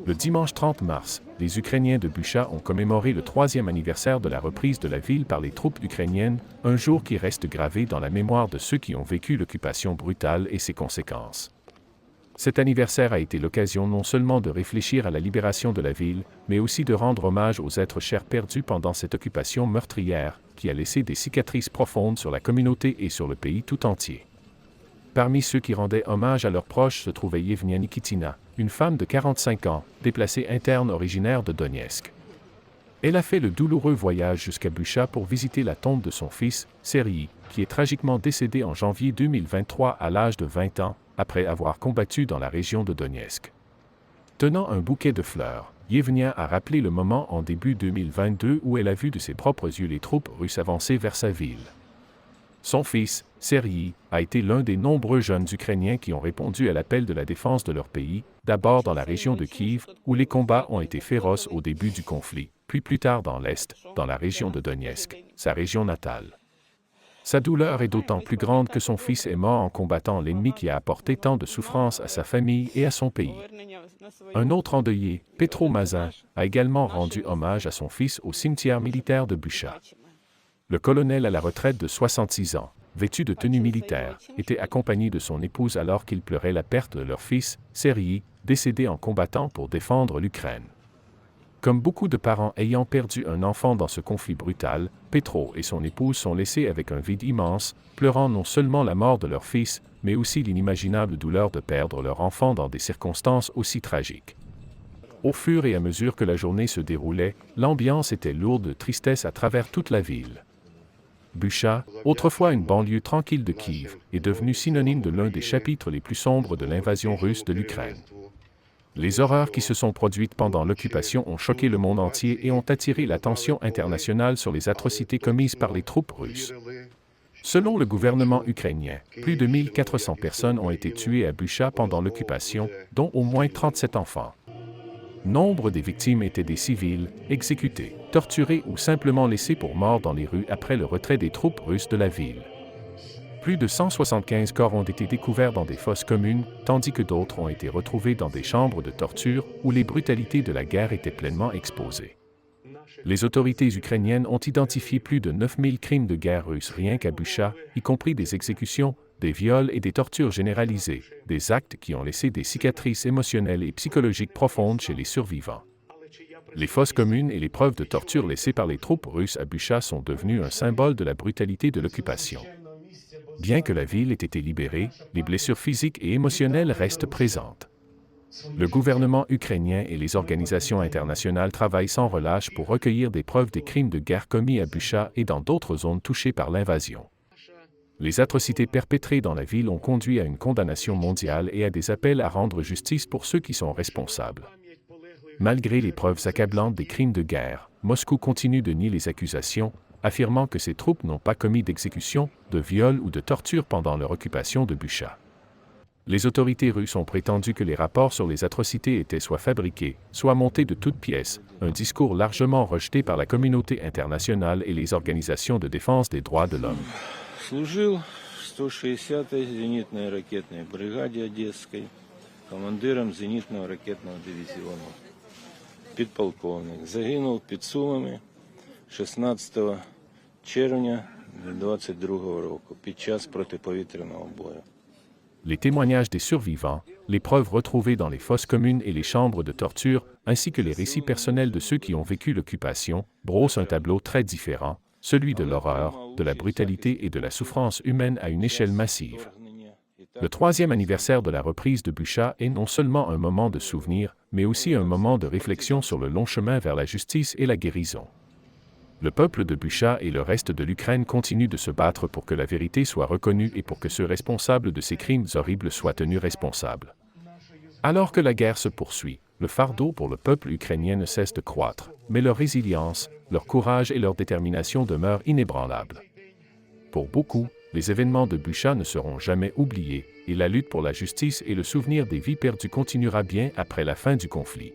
Le dimanche 30 mars, les Ukrainiens de Bucha ont commémoré le 3e anniversaire de la reprise de la ville par les troupes ukrainiennes, un jour qui reste gravé dans la mémoire de ceux qui ont vécu l'occupation brutale et ses conséquences. Cet anniversaire a été l'occasion non seulement de réfléchir à la libération de la ville, mais aussi de rendre hommage aux êtres chers perdus pendant cette occupation meurtrière, qui a laissé des cicatrices profondes sur la communauté et sur le pays tout entier. Parmi ceux qui rendaient hommage à leurs proches se trouvait Yevgenia Nikitina, une femme de 45 ans, déplacée interne originaire de Donetsk. Elle a fait le douloureux voyage jusqu'à Bucha pour visiter la tombe de son fils, Serhiy, qui est tragiquement décédé en janvier 2023 à l'âge de 20 ans, après avoir combattu dans la région de Donetsk. Tenant un bouquet de fleurs, Yevgenia a rappelé le moment en début 2022 où elle a vu de ses propres yeux les troupes russes avancer vers sa ville. Son fils, Serhiy, a été l'un des nombreux jeunes Ukrainiens qui ont répondu à l'appel de la défense de leur pays, d'abord dans la région de Kiev, où les combats ont été féroces au début du conflit, puis plus tard dans l'Est, dans la région de Donetsk, sa région natale. Sa douleur est d'autant plus grande que son fils est mort en combattant l'ennemi qui a apporté tant de souffrance à sa famille et à son pays. Un autre endeuillé, Petro Mazin, a également rendu hommage à son fils au cimetière militaire de Bucha. Le colonel à la retraite de 66 ans, vêtu de tenue militaire, était accompagné de son épouse alors qu'ils pleuraient la perte de leur fils, Serhiy, décédé en combattant pour défendre l'Ukraine. Comme beaucoup de parents ayant perdu un enfant dans ce conflit brutal, Petro et son épouse sont laissés avec un vide immense, pleurant non seulement la mort de leur fils, mais aussi l'inimaginable douleur de perdre leur enfant dans des circonstances aussi tragiques. Au fur et à mesure que la journée se déroulait, l'ambiance était lourde de tristesse à travers toute la ville. Bucha, autrefois une banlieue tranquille de Kiev, est devenue synonyme de l'un des chapitres les plus sombres de l'invasion russe de l'Ukraine. Les horreurs qui se sont produites pendant l'occupation ont choqué le monde entier et ont attiré l'attention internationale sur les atrocités commises par les troupes russes. Selon le gouvernement ukrainien, plus de 1400 personnes ont été tuées à Bucha pendant l'occupation, dont au moins 37 enfants. Nombre des victimes étaient des civils, exécutés, torturés ou simplement laissés pour morts dans les rues après le retrait des troupes russes de la ville. Plus de 175 corps ont été découverts dans des fosses communes, tandis que d'autres ont été retrouvés dans des chambres de torture où les brutalités de la guerre étaient pleinement exposées. Les autorités ukrainiennes ont identifié plus de 9000 crimes de guerre russes rien qu'à Bucha, y compris des exécutions, des viols et des tortures généralisées, des actes qui ont laissé des cicatrices émotionnelles et psychologiques profondes chez les survivants. Les fosses communes et les preuves de torture laissées par les troupes russes à Bucha sont devenues un symbole de la brutalité de l'occupation. Bien que la ville ait été libérée, les blessures physiques et émotionnelles restent présentes. Le gouvernement ukrainien et les organisations internationales travaillent sans relâche pour recueillir des preuves des crimes de guerre commis à Bucha et dans d'autres zones touchées par l'invasion. Les atrocités perpétrées dans la ville ont conduit à une condamnation mondiale et à des appels à rendre justice pour ceux qui sont responsables. Malgré les preuves accablantes des crimes de guerre, Moscou continue de nier les accusations, affirmant que ses troupes n'ont pas commis d'exécution, de viol ou de torture pendant leur occupation de Bucha. Les autorités russes ont prétendu que les rapports sur les atrocités étaient soit fabriqués, soit montés de toutes pièces, un discours largement rejeté par la communauté internationale et les organisations de défense des droits de l'homme. Служил в 160-й зенитной ракетной бригаде Одесской, командиром зенитного ракетного дивізіону. Підполковник. Загинув під Сумами 16 червня 2022 року під час протиповітряного бою. Les témoignages des survivants, les preuves retrouvées dans les fosses communes et les chambres de torture, ainsi que les récits personnels de ceux qui ont vécu l'occupation, brossent un tableau très différent, celui de l'horreur, de la brutalité et de la souffrance humaine à une échelle massive. Le 3e anniversaire de la reprise de Bucha est non seulement un moment de souvenir, mais aussi un moment de réflexion sur le long chemin vers la justice et la guérison. Le peuple de Bucha et le reste de l'Ukraine continuent de se battre pour que la vérité soit reconnue et pour que ceux responsables de ces crimes horribles soient tenus responsables. Alors que la guerre se poursuit, le fardeau pour le peuple ukrainien ne cesse de croître, mais leur résilience, leur courage et leur détermination demeurent inébranlables. Pour beaucoup, les événements de Bucha ne seront jamais oubliés, et la lutte pour la justice et le souvenir des vies perdues continuera bien après la fin du conflit.